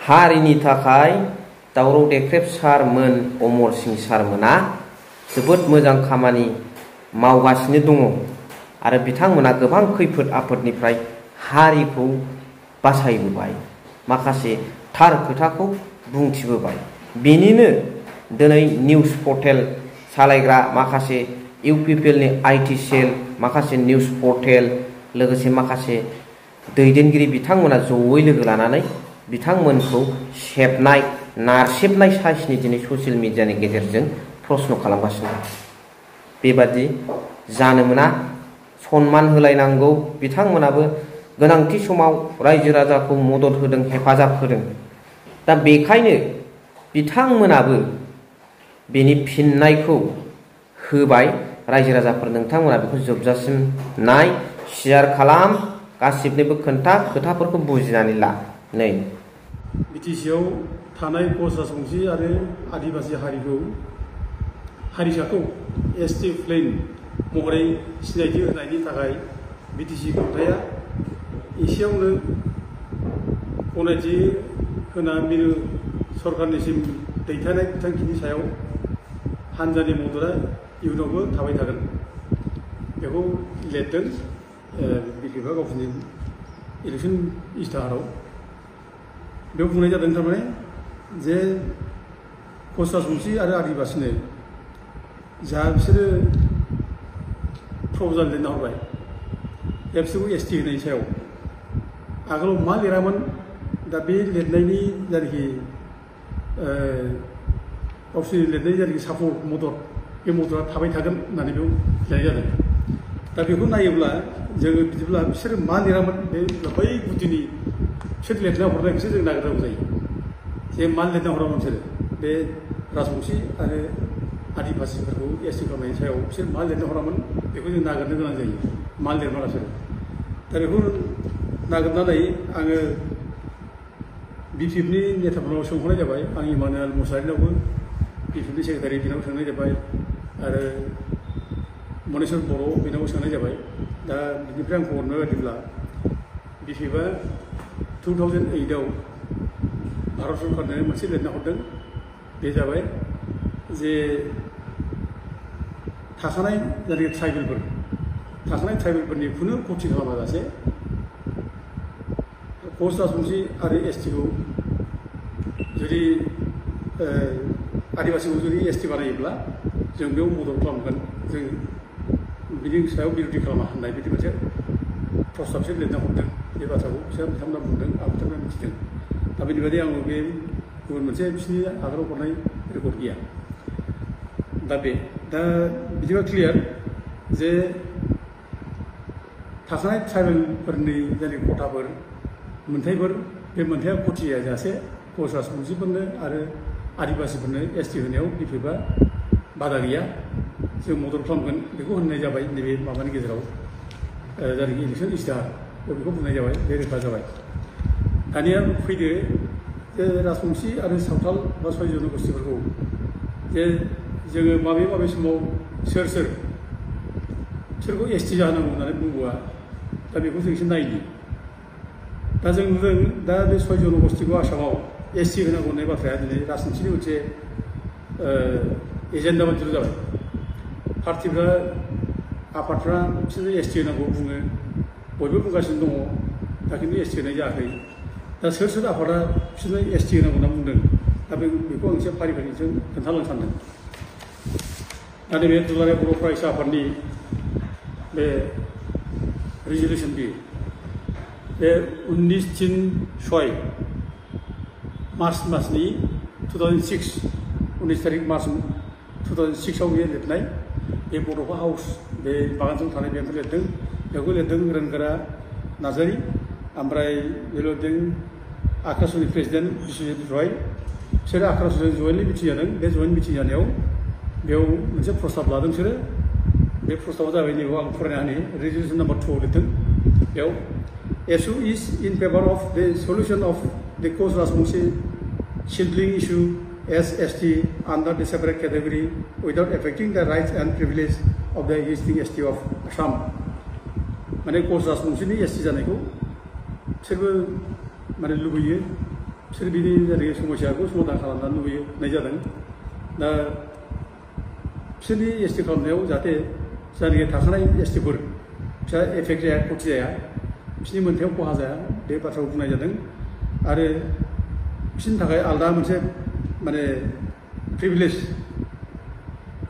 हारिनि थाखाय दावराव देख्रेब सारमोन अमर सिंह सारमोना जोबोद मोजां खामानि मावगासिनो दङ आरो बिथांमोना गोबां खैफोद आफोदनिफ्राय हारिखौ बासायबोबाय माखासे थार खोथाखौ बुंथिबोबाय। बेनिनो दिनै निउज पर्टेल सालायग्रा माखासे इउपिपिएलनि आईटी सेल माखासे निउज पर्टेल लोगोसे माखासे दैदेनगिरि बिथांमोना जयै लोगो लानानै बिथांमोनखौ सेबनाय नारसेबनाय साइसनि दिनै ससियेल मिडियानि गेजेरजों प्रश्न खालामगासिनो। बेबादि जानो मोना, सनमान होलायनांगौ। बिथांमोनाबो गोनांथि समाव रायजो राजाखौ मदद होदों, हेफाजाब होदों। दा बेखायनो बिथांमोनाबो बेनि फिननायखौ होबाय। रायजो राजाफोर नोंथांमोना बेखौ जोबजासिम नाय, शेयार खालाम, गासिबनोबो खोन्था, खोथाफोरखौ बुजिनानै ला। नै बिटिसिआव थानाय कच राजबंशी आरो आदिबासि हारिसाखौ एसटि प्लेन महरै सिनायथि होनायनि थाखाय बिटिसि गथाया एसेयावनो गनायथि होना मिरु सरकारनिसिम दैथायनाय बिथांखिनि सायाव हानजानि मददआ इयुनावबो थाबाय थागोन बेखौ लिरदों बिटिसिआ गावसोरनि इलेक्सन इस्ताहाराव। बेयाव बुंनाय जादों थारमाने जे कच राजबंशी आरो आदिबासिनो जा बिसोरो प्रप'जाल लिरना हरबाय बिसोरखौ एसटि होनायनि सायाव आगोलाव मा लिरामोन, दा बे लिरनायनि जायनाखि गावसोरनि लिरनाय जायनाखि सापर्ट मदद, बे मददआ थाबाय थागोन होननानै बेयाव लिरनाय जादों। दा बेखौ नायोब्ला जोङो बिदिब्ला बिसोरो मा लिरामोन, बे बै गुदिनि बिसोर लिरना हरनायखौसो जों नागिरनांगौ जायो। जे मा लिरना हरामोन बिसोरो बे राजबंशी आरो आदिबासिफोरखौ एसटि खालामनायनि सायाव बिसोर मा लिरना हरामोन बेखौ जों नागिरनो गोनां जायो। मा लिरमारा बिसोरो, दा बेखौ नागिरनानै आङो बिपिएफनि नेताफोरनाव सोंहरनाय जाबाय। आं इमानुएल मुसाहारिनावबो बिपिएफनि सेक्रेटारि बिनाव सोंनाय जाबाय आरो मनेस्वर बर' बिनावबो सोंनाय जाबाय। दा बिनिफ्राय आं खबर मोननाय बायदिब्ला बिपिएफआ 2008आव भारत सरकारनो मोनसे लिरना हरदों। बे जाबाय जे थाखानाय जायनाखि ट्राइबेलफोरनि खुनु खथि खालामाजासे कच राजबंशी आरो एसटिखौ जुदि आदिबासिखौ जुदि एसटि बानायोब्ला जों बेयाव मदद खालामगोन, जों बिनि सायाव बिरोधि खालामा होननाय बिदि मोनसे प्रस्ताबसो लिरना हरदों। बे बाथ्राखौ बिथांमोना बुंदों, आं बिथांमोना मिथिदों। दा बेनि बादै आङो बे गुबुन मोनसे बिसोरनि आगोलाव हरनाय रेकर्ड गैया। दा बिदिबा क्लियार जे थाखानाय ट्राइबेलफोरनि जायनाखि खथाफोर मोन्थायफोर, बे मोन्थाया खथिया जासे कच राजबंशीफोरनो आरो आदिबासिफोरनो एसटि होनायाव बिपिएफआ बादा गैया, जों मदद खालामगोन बेखौ होननाय जाबाय। नैबे माबानि गेजेराव जायनाखि इलेक्सन इस्ताहार बेखौ बुंनाय जाबाय, बे रोखा जाबाय। दानिया फैदो जे राजबंशी आरो सावथाल बा सय जन'गोष्ठीफोरखौ जे जोङो माबे समाव सोरखौ एसटि जाहोनांगौ होननानै बुंबोआ, दा बेखौ जों एसे नायनि। दा जों नुदों दा बे सय जन'गोष्ठीखौ आसामाव एसटि होनांगौ होननाय बाथ्राया दिनै राजनितिनि मोनसे एजेन्डा बायदि जाबाय। पार्टिफ्रा आफादफ्रा बिसोरनो एसटि होनांगौ बुङो, बयबो बुंगासिनो दङ, दा खिन्थु एसटि होनाय जायाखै। दा सोर आफादा बिसोरनो एसटि होनांगौ होनना बुंदों, दा बेखौ आं एसे फारि फारिजों खोन्थालांनो सानदों। दा नैबे दुलाराय बर' फरायसा आफादनि बे रिजलिउसन बिल, बे 19/6 मार्च मासनि 2006 19 तारिख मार्च 2006आव बे लिरनाय, बे बड'फा हाउस बे बागानजों थानाय बेखौ लिरदों। बेखौ लिरदों रोनगोरा नार्जारि, ओमफ्राय बे लिरदों आक्रासनि प्रेसिडेन्ट बिश्वजित रय। बिसोरो आक्रासजों जयेन्टलि मिटिं जादों। बे जयेन्ट मिटिं जानायाव बेयाव मोनसे प्रस्ताब लादों बिसोरो। बे प्रस्ताबा जाबाय नैबेखौ आं फरायना होनि। रेजलिउसन नाम्बार 2 लिरदों बेयाव ASU is in favor of the solution of the Coach Rajbongshi sibling issue as ST under the separate category without affecting the rights and privilege of the existing ST of Assam. माने कच राजबंशीनि ST जानायखौ बिसोरबो माने लुबैयो, बिसोर बिनि जेरै समस्याखौ समाधान खालामनानै लुबैनाय जादों दा बिसोरनि एसटि खालामनायाव जाहाथे जायनाखि थाखानाय एसटिफोर बिसोर एफेक्ट जाया क्षति जाया बिसोरनि मोन्थायाव खहा जाया बे बाथ्राखौ बुंनाय जादों आरो बिसोरनि थाखाय आलादा मोनसे माने प्रिभिलेज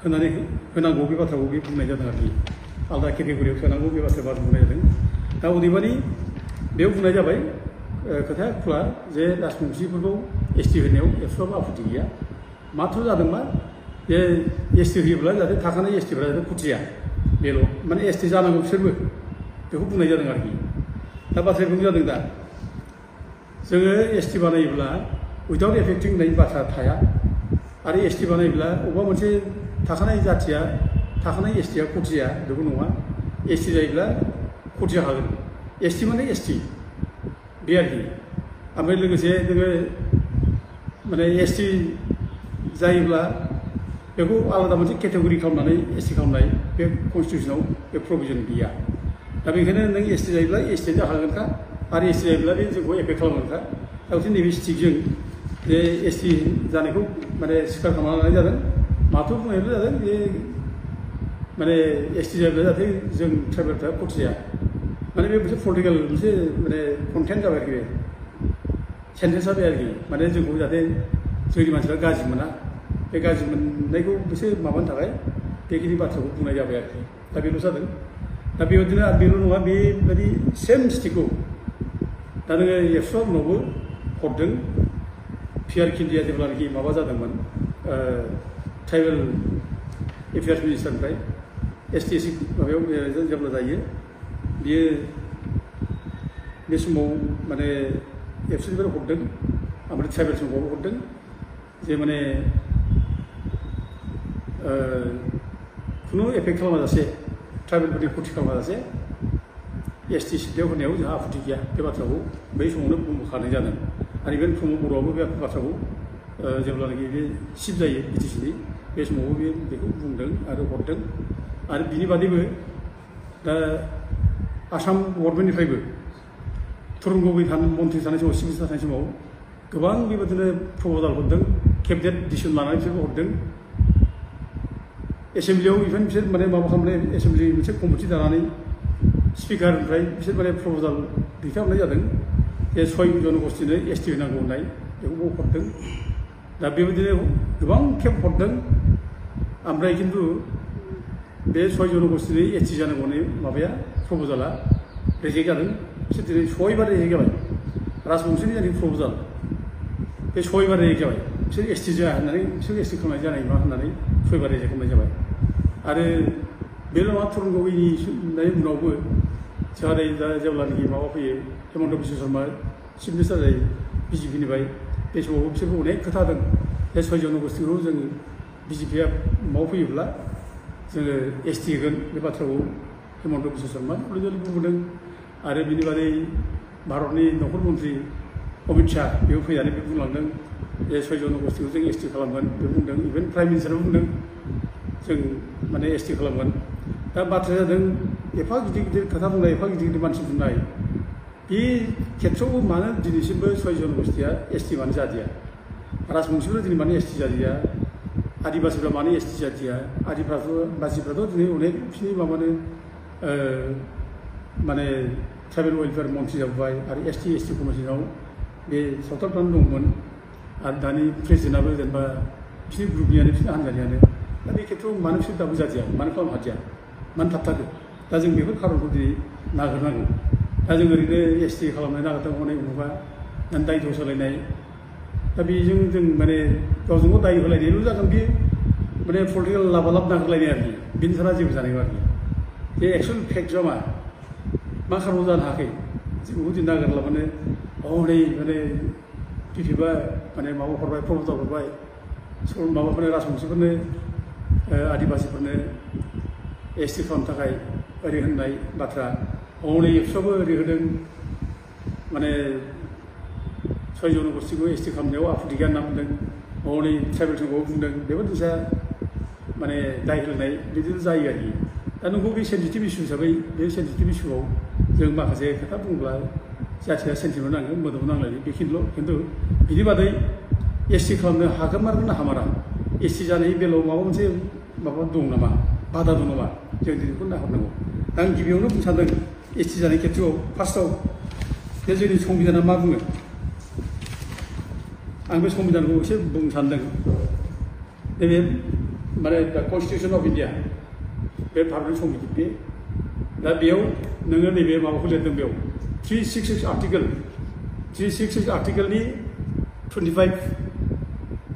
होनांगौ बे बाथ्राखौ बे बुंनाय जादों आरोखि आलादा केटेगरियाव सोनांगौ बे बाथ्राखौ बुंनाय जादों दा अदेबानि बेयाव बुंनाय जाबाय खोथाया खुला जे राजबंशिफोरखौ एसटि होनायाव एसेबाबो आपत्ति गैया माथ्र जादों मा जे एसटि होयोब्ला जाहाथे थाखानाय एसटिफ्रा जाहाथे क्षति जाया बेल' माने एसटि जानांगौ बिसोरबो बेखौ बुंनाय जादों आरोखि दा बाथ्राया बुंनाय जादों दा जोङो एसटि बानायोब्ला उइदाउट एफेक्टिं होननाय बाथ्रा थाया आरो एसटि बानायोब्ला अबेबा मोनसे थाखानाय जाथिया थाखानाय एसटिया क्षति जाया बेबो नङा एसटि जायोब्ला क्षति जाखागोन एसटि माने एसटि बे आरोखि ओमफ्राय लोगोसे जोङो माने एसटि जायोब्ला बेखौ आलादा मोनसे केटेगरि खालामनानै एसटि खालामनाय बे कनस्टिटिउसनाव बे प्रभिजन गैया दा बेखायनो नों एसटि जायोब्ला एसटि जाखागोनखा आरो एसटि जायोब्ला बे जोंखौ एफेक्ट खालामगोनखा दा मोनसे नैबे स्टिकजों जे एसटि जानायखौ माने स्वीकार खालामना लानाय जादों माथो बुंनायबो जादों जे माने एसटि जायोब्ला जाहाथे जों ट्राइबेलफ्रा क्षति जाया माने बे मोनसे पलिटिकेल मोनसे माने कन्टेन्ट जाबाय आरोखि बे सेन्टेन्सआ बे आरोखि माने जोंखौ जाहाथे जोंनि मानसिफ्रा गाज्रि मोना बे गाज्रि मोननायखौ एसे माबानो थाखाय बेखिनि बाथ्राखौ बुंनाय जाबाय आरोखि दा बेल' जादों दा बेबायदिनो आरो बेल' नङा बेबायदि सेम स्टिकखौ दा नोङो एबसुआ उनावबो हरदों पिआर खिन्दिया जेब्लानाखि माबा जादोंमोन ट्राइबेल एफेयार्स मिनिस्टारनिफ्राय एसटि माबायाव जेब्ला जायो बियो बे समाव माने एबसुनिफ्राय हरदों ओमफ्राय ट्राइबेल समखौबो हरदों जे माने खुनु एफेक्ट खालामाजासे ट्राइबेलफोरनि क्षति खालामाजासे एसटि सिटआव होनायाव जोंहा आपत्ति गैया बे बाथ्राखौ बै समावनो बुंखानाय जादों आरो इभेन प्रमद बर'आबो बे बाथ्राखौ जेब्लानाखि बे सिफ जायो बिटिसिनि बे समावबो बेखौ बुंदों आरो हरदों आरो बिनि बादैबो दा आसाम गभर्नमेन्टनिफ्रायबो तरुन गगৈ मन्थ्रि थानाय समाव चिफ मिनिस्टार थानाय समाव गोबां बेबायदिनो प्रप'जाल हरदों केबिनेट डिसिसन लानानै बिसोरबो हरदों एसेम्ब्लियाव इभेन बिसोर माने माबा खालामनाय एसेम्ब्लि मोनसे कमिटि दानानै स्पिकारनिफ्राय बिसोर माने प्रप'जाल दैथायहरनाय जादों जे 6 जनगोष्ठीनो एसटि होनांगौ होननाय बेखौबो हरदों दा बेबायदिनो गोबां खेब हरदों ओमफ्राय खिन्थु बे 6 जनगोष्ठीनो एसटि जानांगौनि माबाया प्रप'जाला रिजेक्ट जादों बिसोर दिनै 6 बार रिजेक्ट जाबाय राजबंशिनि जानाय प्रप'जाल बे 6 बार रिजेक्ट जाबाय बिसोर एसटि जाया होननानै बिसोर एसटि खालामनाय जानाय नङा होननानै 6 बार रिजेक्ट खालामनाय जाबाय आरो बेल' नङा तरुन गगैनि उनावबो जोंहा दा जेब्लानाखि माबा फैयो हेमन्त बिश्व शर्मा चिफ मिनिस्टार जायो बिजेपिनिफ्राय बे समावबो बिसोरबो अनेक खोथा होदों जे 6 जनगोष्ठीखौ जोङो बिजेपिया माव फैयोब्ला जोङो एसटि होगोन बे बाथ्राखौ हेमन्त बिश्व शर्मा अलरेडि बुंबोदों आरो बिनि बादै भारतनि नखर मन्थ्रि अमित शाह बेबो फैनानै बे बुंलांदों जे 6 जनगोष्ठीखौ जों एसटि खालामगोन बे बुंदों इभेन प्राइम मिनिस्टारबो बुंदों जों माने एसटि खालामगोन दा बाथ्राया जादों एफा गिदिर गिदिर खोथा बुंनाय एफा गिदिर गिदिर मानसि बुंनाय बे खेथ्रआवबो मानो दिनैसिमबो 6 जनगोष्ठीया एसटि मानो जादिया राजबंशिफ्रा दिनै मानो एसटि जादिया आदिबासिफ्रा मानो एसटि जादिया आदिबासिफ्राथ' दिनै अनेक बिसोरनि माबानो माने ट्राइबेल वेलफेयार मन्थ्रि जाबाय आरो एसटि कमिसनाव बे सावथालफ्रानो दंमोन आरो दानि प्रेसिडेन्टआबो जेनेबा बिसोरनि ग्रुपनियानो बिसोरनि हान्जानियानो दा बे खेथ्रआव मानो बिसोर दाबो जादिया मानो खालामनो हादिया मानो थाबथादो दा जों बेफोर खारनखौ दिनै नागिरनांगौ दा जों ओरैनो एसटि खालामनाय नागिरदों अनेक उमुगा दायथ' सोलायनाय दा बेजों जों माने गावजों गाव दाय होलायनायल' जागोन बे माने पलिटिकेल लाबालाब नागिरलायनाय आरोखि बेनि सारा जेबो जानाय नङा आरोखि बे एक्सुवेल फेक्टआ मा खारनाव जानो हायाखै जों बेखौ दिनै नागिरलाबानो हनै माने पिपिबा माने माबा हरबाय प्रप'जाल हरबाय माबाफोरनो राजबंशिफोरनो आदिबासिफोरनो एसटि खालामनो थाखाय ओरै होननाय बाथ्रा हनै एबसुआबो ओरै होदों माने 6 जनगोष्ठीखौ एसटि खालामनायाव आपत्ति गैया होनना बुंदों हनै ट्राइबेल समखौबो बुंदों बेबायदि माने दाय होलायनाय बिदिनो जायो आरोखि दा नोंगौ बे सेन्सिटिभ इस्यु हिसाबै बे सेन्सिटिभ इस्युआव जों माखासे खोथा बुंब्ला जाथिया सेन्टिमेन्ट नाङो मोदोमाव नांलायो बेखिनिल' खिन्थु बिनि बादै एसटि खालामनो हागोन ना हामारा एसटि जानायनि बेलायाव माबा मोनसे माबा दं नामा बादा दं नामा जों बेखौ नाहरनांगौ आं गिबियावनो बुंनो सानदों एसटि जानाय खेत्रआव फार्स्टआव बे जोंनि संबिधाना मा बुङो आं बे संबिधानखौ एसे बुंनो सानदों नैबे माने दा कनस्टिटिउसन अफ इन्डिया बे भारतनि संबिधान बे दा बेयाव नोङो नैबे माबाखौ लिरदों बेयाव 366 आर्टिकेलनि 25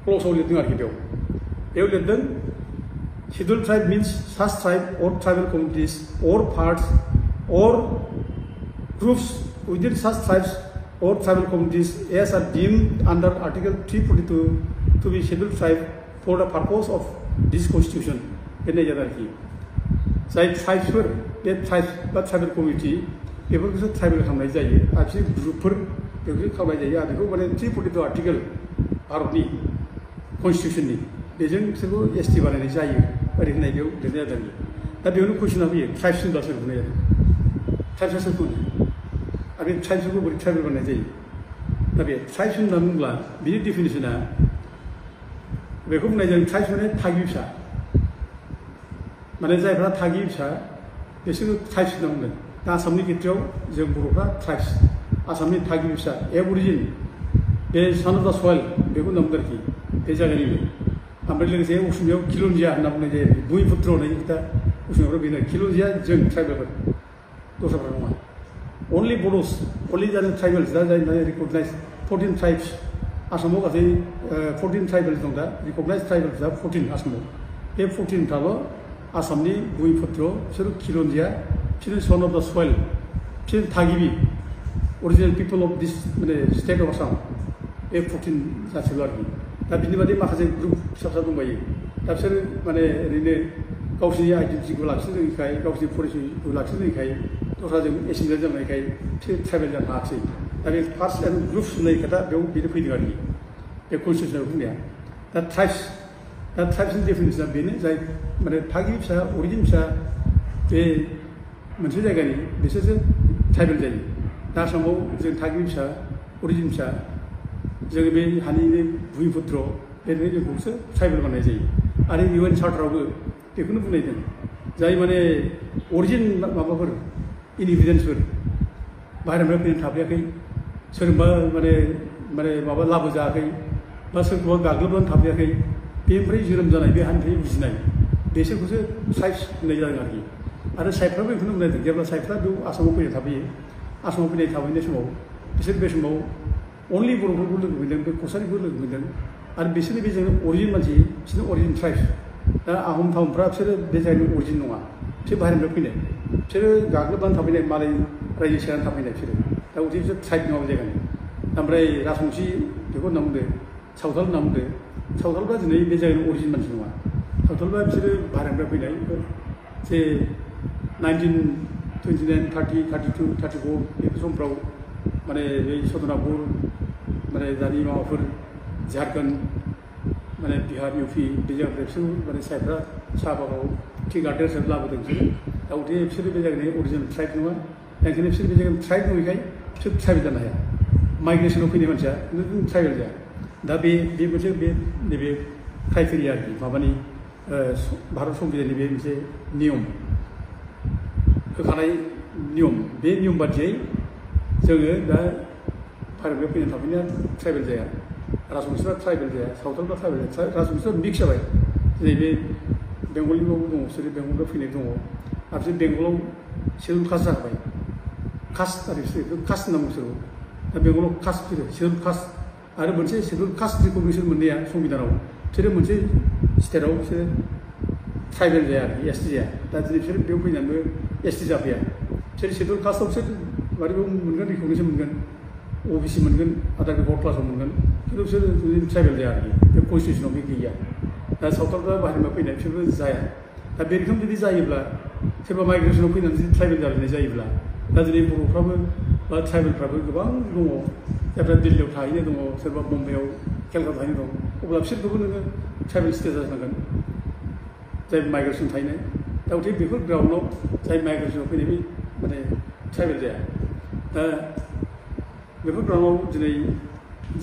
क्ल'साव लिरदों आरोखि बेयाव लिरदों schedule tribe means such tribe or tribal communities or parts or groups within such tribes or tribal communities as are deemed under Article 342 to be scheduled tribe for the purpose of this constitution. बेनो जादों आरोखि जाय ट्राइब्सफोर बे tribe बा tribal community बेफोरखौसो tribal खालामनाय जायो आरो बिसोर ग्रुपफोर बेखौसो खालामनाय जायो आरो बेखौ माने 342 आर्टिकेल भारतनि कनस्टिटिउसननि बेजों बिसोरखौ एसटि बानायनाय जायो ओरै होननाय बेयाव लिरनाय जादों दा बेयावनो कुइसना फैयो ट्राइब्स होनब्ला सोरखौ होनाय जादों ट्राइब्सआ सोरखौ होनो आरो बे ट्राइब्सफोरखौ बोरै ट्राइबेल बानायनाय जायो दा बे ट्राइब्स होनना बुङोब्ला बिनि डिफिनिसना बेखौ बुंनाय जादों ट्राइब्स माने थागिबि फिसा माने जायफ्रा थागिबि फिसा बिसोरखौ ट्राइब्स होनना बुंदों दा आसामनि खेत्रआव जों बर'फ्रा ट्राइब्स आसामनि थागिबि फिसा एबरिजिन बे सान अफ दा सयल बेखौ होनना बुंदों आरोखि बे जायगानिनो ओमफ्राय लोगोसे असमियाव खिलन्जिया होनना बुंनाय जायो भुमिपुत्र होननाय खोथा असमियाफ्राव बेनो खिलन्जिया जों ट्राइबेलफोर दस्राफ्रा नङा अनलि बड'स अनलि जानो ट्राइबेल्स दा जाय रिकगनाइज 14 ट्राइब्स आसामाव गासै 14 ट्राइबेल्स दं दा रिकगनाइज ट्राइबेल्सआ 14 आसामाव बे 14फ्राल' आसामनि भुमिपुत्र बिसोर खिलन्जिया बिसोर सन अफ दा सयल बिसोर थागिबि अरिजिनेल पिपल अफ दिस माने स्टेट अफ आसाम बे 14 जाथिल' आरोखि दा बिनि बादै माखासे ग्रुप फिसा फिसा दंबायो दा बिसोर माने ओरैनो गावसिनि आइडेन्टिटिखौ लाखिनो रोङिखाय गावसिनि परिचयखौ लाखिनो रोङिखाय दस्राजों एसिमिलेट जानायखाय बिसोर ट्राइबेल जानो हायाखिसै दा बे फार्स्ट एन्ड ग्रुप्स होननाय खोथा बेयाव बेनो फैदों आरोखि बे कनस्टिटिउसनाव बुंनाया दा ट्राइब्सनि डेफिनेसना बेनो जाय माने थागिबि फिसा अरिजिन फिसा बे मोनसे जायगानि बिसोरसो ट्राइबेल जायो दा आसामाव जों थागिबि फिसा अरिजिन फिसा जोङो बे हानिनो भुमिपुत्र बेनो जोंखौसो ट्राइबेल बानायनाय जायो आरो UN चार्टारावबो बेखौनो बुंनाय दं जाय माने अरिजिन माबाफोर इन्डिपेन्डेन्सफोर बाहेरानिफ्राय फैनानै थाफैयाखै सोरबा माने माबा लाबोजायाखै बा सोरखौबा गाग्लोबनानै थाफैयाखै बेनिफ्राय जोनोम जानाय बे हानिफ्राय उजिनाय बेसोरखौसो ट्राइब्स होननाय जादों आरोखि आरो साइफ्राबो बेखौनो बुंनाय दं जेब्ला साइफ्रा बेयाव आसामाव फैनाय थाफैयो आसामाव फैनाय थाफैनाय समाव बिसोर बे समाव अनलि बर'फोरखौ लोगो मोनदों बे कसारिखौ लोगो मोनदों आरो बिसोरनि बे जों अरिजिन मानसि बिसोरनि अरिजिन ट्राइब्स दा आहम थाहमफ्रा बिसोरो बे जायगानि अरिजिन नङा बिसोर बाहेरनिफ्राय फैनाय बिसोरो गाग्लोबनानै थाफैनाय मालाय रायजो सेरनानै थाफैनाय बिसोरो दा उदै बिसोर ट्राइब नङा बे जायगानि ओमफ्राय राजबंसि बेखौ होनना बुंदो सावथाल होनना बुंदो सावथालफ्रा दिनै बे जायगानि अरिजिन मानसि नङा सावथालफ्रा बिसोरो बाहेरनिफ्राय फैनाय जे 1929, 30, 32, 34 बेफोर समफ्राव माने बे सदनापुर माने दानि माबाफोर झारखन्ड माने बिहार इउपि बे जायगानिफ्राय बिसोर माने साइफ्रा साहा बागानाव टि गार्डेन हिसाबै लाबोदों बिसोरो दा उदै बिसोरो बे जायगानि अरिजिनेल ट्राइब नङा ओंखायनो बिसोर बे जायगानि ट्राइब नङैखाय बिसोर ट्राइबेल जानो हाया माइग्रेसनाव फैनाय मानसिया खिन्थु ट्राइबेल जाया दा बे मोनसे बे नैबे क्राइटेरिया आरोखि माबानि भारत संबिधाननि बे मोनसे नियम होखानाय नियम बे नियम बादियै जोङो दा भारतनिफ्राय फैनानै थाफैनाया ट्राइबेल जाया राजबंसिफ्रा ट्राइबेल जाया सावथालफ्रा ट्राइबेल जाया राजबंसिफ्रा मिक्स जाबाय दिनै बे बेंगलिफ्रावबो दङ बिसोरो बेंगलनिफ्राय फैनाय दङ आरो बिसोर बेंगलाव शेड्युल कास्ट जाबाय कास्ट आरो बिसोर कास्ट होनना बुङो बिसोरखौ दा बेंगलाव कास्ट फैदों शेड्युल कास्ट आरो मोनसे शेड्युल कास्ट रिकगनिसन मोननाया संबिधानाव बिसोरो मोनसे स्टेटआव बिसोरो ट्राइबेल जाया आरोखि एसटि जाया दा दिनै बिसोर बेयाव फैनानैबो एसटि जाफैया बिसोर शेड्युल कास्टआव बिसोर माने बेयाव मोनगोन रिकगनिसन मोनगोन ओबिसि मोनगोन आदार बर्ड क्लासाव मोनगोन खिन्थु बिसोर ट्राइबेल जाया आरोखि बे कनस्टिटिउसनाव बे गैया दा सावथालफ्रा बाहेरनिफ्राय फैनाय बिसोरबो जाया दा बे रोखोम जुदि जायोब्ला सोरबा माइग्रेसनाव फैनानै जुदि ट्राइबेल जालायनाय जायोब्ला दा दिनै बर'फ्राबो बा ट्राइबेलफ्राबो गोबां दङ जायफ्रा दिल्लीयाव थाहैनो दङ सोरबा बम्बाइआव केलकाता थाहैनो दं अब्ला बिसोरखौबो नोङो ट्राइबेल स्टेटास नांगोन जाय माइग्रेसन थाहैनाय दा गथे बेफोर ग्राउन्डआव जाय माइग्रेसनाव फैनाय बे माने ट्राइबेल जाया दा बेफोर ग्राउन्डआव दिनै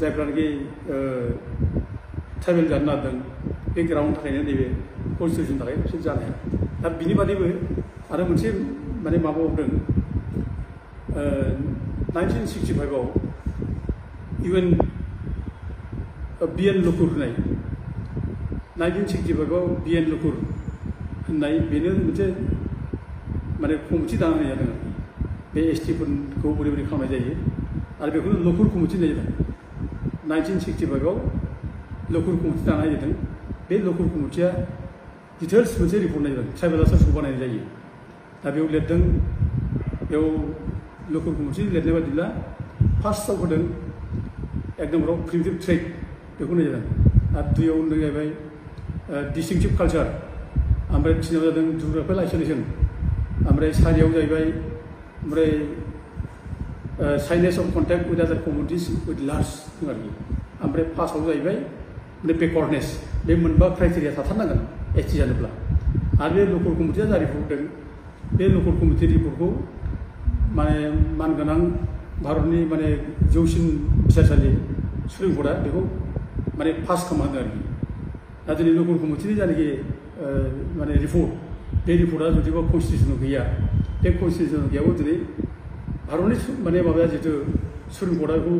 जायफ्रानोखि ट्राइबेल जानो नागिरदों बे ग्राउन्डनि थाखायनो नैबे कनस्टिटिउसननि थाखाय बिसोर जानो हाया दा बिनि बादैबो आरो मोनसे माने माबाबावदों 1965आव इउएन बिएन लकुर होननाय 1965आव बिएन लकुर होननाय बेनो मोनसे माने कमिटि दाना होनाय जादों बे एसटिफोरखौ बोरै बोरै खालामनाय जायो आरो बेखौनो लकुर कमिटि होननाय जादों 1965आव लकुर कमिटि दाना होनाय जादों बे लकुर कमिटिया डिटेल्स मोनसे रिपर्ट नाय जादों ट्राइबेल सोरखौ बानायनाय जायो दा बेयाव लिरदों बेयाव लकुर कमिटि लिरनाय बादिब्ला फार्स्टआव होदों एक नम्बराव प्रिमिटिभ ट्रेड बेखौ होनाय जादों आरो दुइयाव होनदों जाहैबाय डिस्टिंक्टिभ कालचार ओमफ्राय थिनाव जादों जिअ'ग्राफिकेल आइसोलेसन ओमफ्राय सारियाव जाहैबाय ओमफ्राय साइनेस अफ कन्टेक्ट विथ आदार कमिउनिटिस विथ लार्ज आरोखि ओमफ्राय फार्स्टआव जाहैबाय माने बेकवार्डनेस बे मोनबा क्राइटेरिया थाथारनांगोन एसटि जानोब्ला आरो बे लकुर कमिटिया जा रिपर्ट होदों बे लकुर कमिटि रिपर्टखौ माने मानगोनां भारतनि माने जौसिन बिसारसालि सुप्रिम कर्टआ बेखौ माने पास खालामना होदों आरोखि दा दिनै लकुर कमिटिनि जायनाखि माने रिपर्ट बे रिपर्टआ जुदिबा कनस्टिटिउसनाव गैया बे कनस्टिटिउसनाव गैयाबो दिनै भारतनि माने माबाया जितु सुप्रिम कर्टआ बेखौ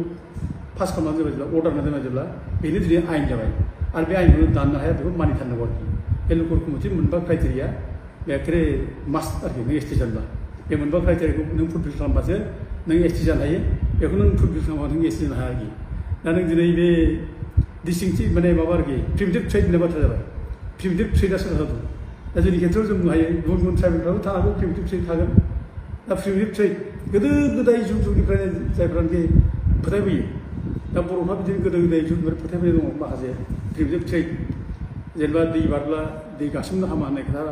पास खालामनानै दोनबाय जेब्ला अर्डार होना दोनबाय जेब्ला बेनो दिनै आइन जाबाय आरो बे आइनखौनो दाननो हाया बेखौ मानिथारनांगौ आरोखि बे लकुर कमिटि मोनबा क्राइटेरिया बे एखेबारे मास्ट आरोखि नों एसटि जानोबा बे मोनबा क्राइटेरियाखौ नों फुलफिल खालामबासो नों एसटि जानो हायो बेखौ नों फुलफिल खालामबा नों एसटि जानो हाया आरोखि दा नों दिनै बे डिस्टिंक्टिभ माने माबा आरोखि प्रिमिटिभ ट्रेड होननाय बाथ्रा जाबाय प्रिमिटिभ ट्रेडआ सोरहा दं दा जोंनि खेथ्रआव जों बुंनो हायो गुबुन गुबुन ट्राइबेलफ्राबो थानो हागौ प्रिमिटिभ ट्रेड थागोन दा प्रिमिटिभ ट्रेड गोदो गोदाय जुग जुगनिफ्रायनो जायफ्रानोखि फोथायबोयो दा बर'फ्रा बिदिनो गोदो गोदाय जुगनिफ्राय फोथायबोनाय दङ माखासे प्रिमिटिभ ट्रेड जेनेबा दै बारब्ला दै गासोमनो हामा होननाय खोथा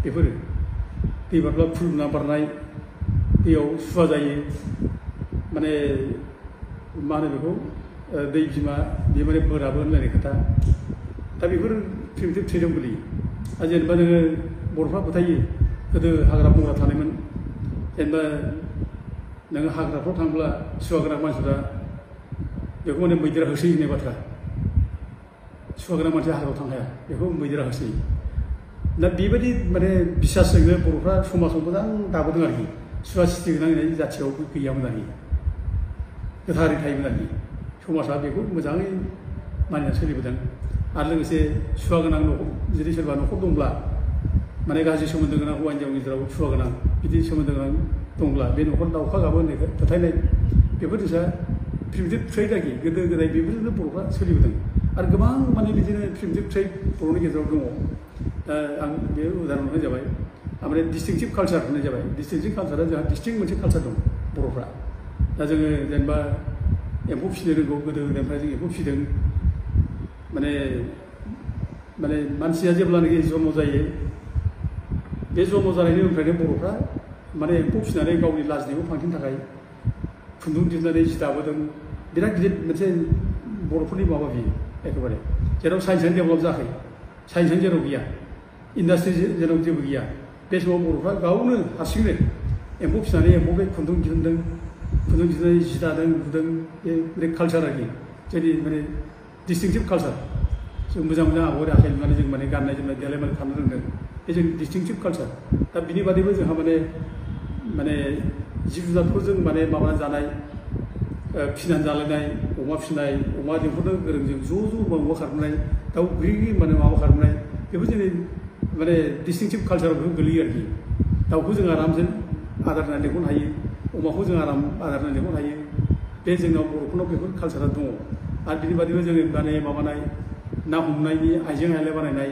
बेफोरो दै बारब्ला खुलुमना बारनाय दैयाव सुवा जायो माने मा होनो बेखौ दै बिमा बे माने बोराबो होनलायनाय खोथा दा बेफोर प्रिमिटिभ ट्रेडआव गोलैयो आरो जेनेबा नोङो बर'फ्रा फोथायो गोदो हाग्रा बंग्रा थानायमोन जेनेबा नोङो हाग्राफ्राव थांब्ला सुवा गोनां मानसिफ्रा बेखौ माने मैदेरा होसोयो होननाय बाथ्रा सुवा गोनां मानसिया हाग्रायाव थांनो हाया बेखौ मैदेरा होसोयो दा बेबायदि माने बिसासजोंनो बर'फ्रा समाजाव मोजां दाबोदों आरोखि सुवा सिथि गोनां जाथियाव गैयामोन आरोखि गोथारै थायोमोन आरोखि समाजा बेखौ मोजाङै मानिनानै सोलिबोदों आरो लोगोसे सुवा गोनां न'खर जुदि सोरबा न'खर दंब्ला माने गाज्रि सोमोन्दो गोनां हौवा हिन्जाव गेजेराव सुवा गोनां बिदि सोमोन्दो गोनां दंब्ला बे न'खर दाउखा गाबो होननाय फोथायनाय बेफोर जोंहा प्रिमिटिभ ट्रेड आरोखि गोदो गोदाय बेफोरजोंनो बर'फ्रा सोलिबोदों आरो गोबां माने बिदिनो प्रिमिटिभ ट्रेड बर'नि गेजेराव दङ दा आं बे उदाहरन होनाय जाबाय ओमफ्राय डिस्टिंक्टिभ कालचार होननाय जाबाय डिस्टिंक्टिभ कालचारा जोंहा डिस्टिंक्ट मोनसे कालचार दं बर'फ्रा दा जोङो जेनेबा एम्फौ फिसिनो रोंगौ गोदो गोदायनिफ्राय जों एम्फौ फिसिदों माने माने मानसिया जेब्लानाखि जन्म जायो बे जन्म जानायनि उननिफ्रायनो बर'फ्रा माने एम्फौ फिसिनानै गावनि लाजिनायखौ फांथेनो थाखाय खुन्दुं दिहुननानै जि दाबोदों बिराद गिदिर मोनसे बर'फोरनि माबा बियो एखेबारे जेराव साइन्सआनो डेभेलप जायाखै साइन्सआनो जेराव गैया इन्डास्ट्रि जेराव जेबो गैया बे समाव बर'फ्रा गावनो हारसिंनो एम्फौ फिसिनानै एम्फौ बे खुन्दुं दिहुनदों खुन्दुं दिहुननानै जि दादों लुदों बे कालचार आरोखि जोंनि माने डिस्टिंक्टिभ कालचार जों मोजां मोजां आगर आखाइ लुनानै जों माने गाननाय जोमनाय देलाय मालाय खालामनो रोंदों बे जोंनि डिस्टिंक्टिभ कालचार दा बिनि बादैबो जोंहा माने माने जिब जुनारफोरजों माने माबानानै जानाय फिसिनानै जालायनाय अमा फिसिनाय अमा देंखोनो गोरों जों ज' माबा खालामनाय दाउ ग्रि माने माबा खालामनाय बेफोर जोंनि माने डिस्टिंक्टिभ कालचाराव बेफोर गोलैयो आरोखि दाउखौ जों आरामजों आदार होनानै लेंहरनो हायो अमाखौ जों आराम आदार होनानै लेंहरनो हायो बे जोंनाव बर'फोरनाव बेफोर कालचारा दङ आरो बिनि बादैबो जोङो माने माबानाय ना हमनायनि आइजें आइला बानायनाय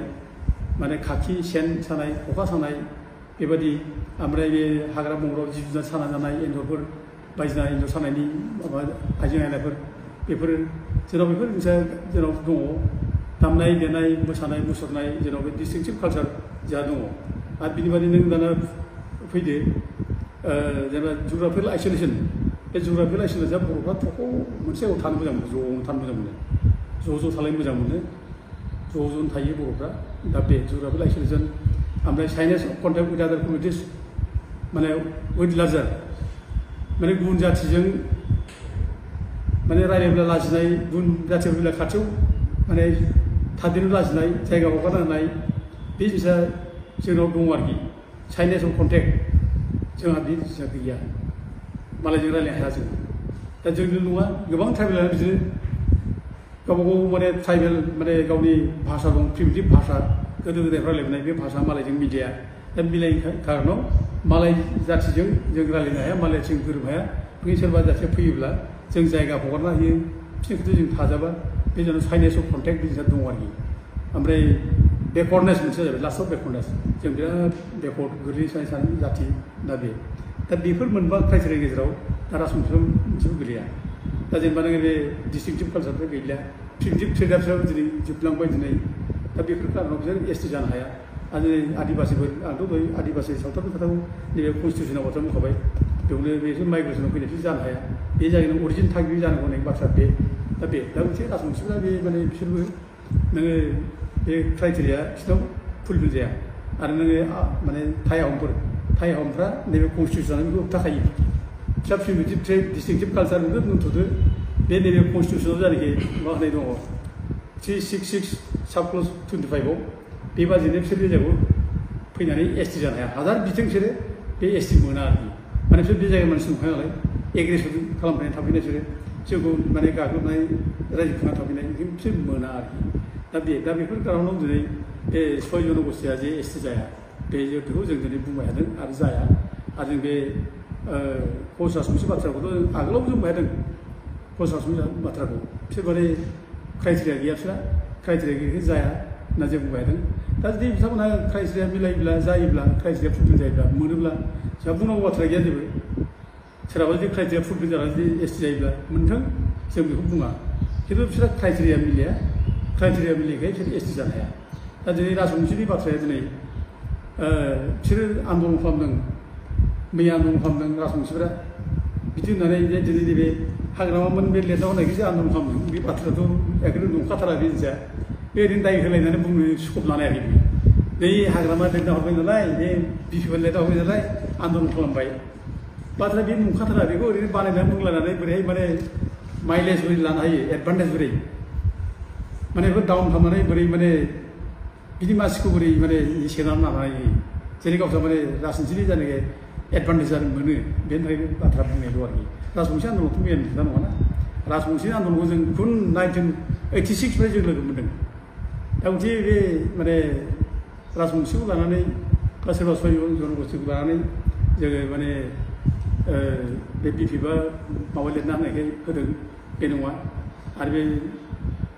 माने खाखि सेन सानाय खखा सानाय बेबायदि ओमफ्राय बे हाग्रा बंग्रायाव जिब जुनार साना जानाय एन्जरफोर बायदिसिना एन्जर सानायनि माबा आइजें आइलाफोर बेफोर जोंनाव बेफोर जोंनाव दङ दामनाय देनाय मोसानाय मुसुरनाय जोंनाव बे डिस्टिंक्टिभ कालचार जोंहा दङ आरो बिनि बादै नों दाना फैदो जेनेबा जिअ'ग्राफिकेल आइसोलेसन बे जिअ'ग्राफिकेल आइसोलेसना बर'फ्रा थख' मोनसे जायगायाव थानो मोजां मोनो ज'नो थानो मोजां मोनो ज' थालायनो मोजां मोनो ज' थायो बर'फ्रा दा बे जिअ'ग्राफिकेल आइसोलेसन ओमफ्राय साइनेस अफ कन्टेक्ट विथ आदार कमिउनिटिस माने विथ लार्जार माने गुबुन जाथिजों माने रायज्लायब्ला लाजिनाय गुबुन जाथिफोरब्ला खाथियाव माने थादेरनो लाजिनाय जायगा हगारना होनाय बे जिनिसा जोंनाव दङ आरोखि साइनेस अफ कन्टेक्ट जोंहा बे जिनिसा गैया मालायजों रायज्लायनो हाया जों दा जोंल' नङा गोबां ट्राइबेलानो बिदिनो गावबा गाव माने ट्राइबेल माने गावनि भाषा दं प्रिमिटिभ भाषा गोदो गोदाय रायज्लायबोनाय बे भाषा मालायजों मिलाया दा मिलायैनि खारनाव मालाय जाथिजों जों रायज्लायनो हाया मालायजों गोरोब हाया बै सोरबा जाथिया फैयोब्ला जों जायगा हगारना होयो बिसोरखौथ' जों थाजाबा बे जोंनाव साइनेस अफ कन्टेक्ट बिदिनो दङ आरोखि ओमफ्राय बेकवार्डनेस मोनसे जाबाय लास्टआव बेकवार्डनेस जों बिराद बेकवार्ड गोग्लैसोनाय सानै जाथि दा बेफोर मोनबा क्राइटेरियानि गेजेराव दा राजबंशियाव मोनसेबो गोलैया दा जेनेबा नोङो बे डिस्टिंक्टिभ कालसारफोर गैलिया प्रिमिटिभ ट्रेडार्सआबो दिनै जोबलांबाय दिनै दा बेफोर कारनाव बिसोर एसटि जानो हाया आरो दिनै आदिबासिफोर आंथ' दहाय आदिबासि सावथालनि खोथाखौ नैबे कनस्टिटिउसनाव बाथ्रा बुंखाबाय बेयावनो बेसोर माइग्रेसनाव फैनायसो जानो हाया बे जायगानि अरिजिन थागिबि जानांगौ होननाय बाथ्रा दा मोनसे राजबंशिफोरा बे माने बिसोरबो नोङो बे क्राइटेरिया बिसोरनाव फुलफिल जाया आरो नोङो माने थाइ आहमफ्रा नैबे कनस्टिटिउसनानो बेखौ होबथाखायो फिसा प्रिमिटिभ डिस्टिंक्टिभ कालसार बेखौ दोनथ'दो बे नैबे कनस्टिटिउसनाव जानाखि मा होनाय दङ 366 साब क्लज 25आव बेबादिनो बिसोर बे जायगायाव फैनानै एसटि जानो हाया हाजार बिथों बिसोरो बे एसटि मोना आरोखि माने बिसोर बे जायगानि मानसि नंखाया नालाय एग्रेसन खालामनानै थाफैनाय बिसोरो जोंखौ माने गाग्लोबनाय रायजो खुंना थाफैनाय बिसोर मोना आरोखि दा बेफोर कारनाव दिनै बे 6 जनगोष्ठीया जे एसटि जाया बेखौ जों दिनै बुंबाय थादों आरो जाया आरो जों बे कच राजबंशी बाथ्राखौथ' आगोलाव जों बुंबाय थादों कच राजबंशी बाथ्राखौ बिसोर माने क्राइटेरिया गैया बिसोरा क्राइटेरिया गैयैखाय जाया होनना जों बुंबाय थादों दा जुदि बिथांमोनहा क्राइटेरिया मिलायोब्ला जायोब्ला क्राइटेरिया फुलफिल जायोब्ला मोनोब्ला जोंहा बुंनांगौ बाथ्रा गैया जेबो सोरहाबा जुदि क्राइटेरिया फुलफिल जानानै जुदि एसटि जायोब्ला मोनथों जों बेखौ बुङा खिन्थु बिसोरा क्राइटेरिया मिलाया क्राइटेरिया मिलायैखाय बिसोर एसटि जानो हाया दा दिनै राजबंशीनि बाथ्राया दिनै बिसोरो आन्दलन खालामदों मैया आन्दलन खालामदों राजबंशीफोरा बिदि होननानै जे दिनै नैबे हाग्रामामोन बे लेटना होनायखौसो आन्दलन खालामदों बे बाथ्रायाथ' एकदम नंखाथारा बे जिनिसा बे ओरैनो दाय होलायनानै बुंनो स्कप लानायाखै बे हाग्रामा लेटना हरबाय नालाय बे बिपिएल लेटना हरबाय नालाय आन्दलन खालामबाय बाथ्रा बे नंखाथारा बेखौ ओरैनो बानायनानै बुंलायनानै बोरैहाय माने माइलेज बोरै लानो हायो एडभान्टेज बोरै माने बेखौ डाउन खालामनानै बोरै माने बिदि मानसिखौ बोरै माने सेनानै लानो हायो जेरै गावस्रा माने राजनिथिनि जानाय एडभान्टेज जानो मोनो बेनि थाखाय बाथ्रा बुंनाय दं आरोखि राजबंशी आन्दलनथ' मैयानि खोथा नङाना राजबंशी आन्दलनखौ जों खुन 1986 जों लोगो मोन्दों दा मोनसे बे माने राजबंशीखौ लानानै बा सोरबा 6 जनगोष्ठीखौ लानानै जोङो माने बे बिपिएफआ माबा लिरना होनायखाय होदों बे नङा आरो बे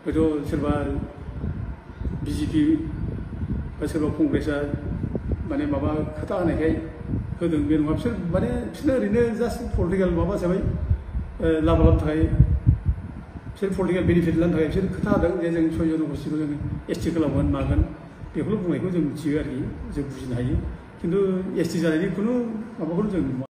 हयथ' सोरबा बिजेपि बा सोरबा कंग्रेसआ माने माबा खोथा होनायखाय होदों बे नङा बिसोर माने बिसोरनो ओरैनो जास्ट पलिटिकेल माबा हिसाबै लाब थाखाय बिसोर पलिटिकेल बेनिफिट लानो थाखाय बिसोर खोथा होदों जे जों 6 जनगोष्ठीखौ जों एसटि खालामगोन मागोन बेखौल' बुंनायखौ जों मिथियो आरोखि जों बुजिनो हायो खिन्थु एसटि जानायनि खुनु माबाखौनो जों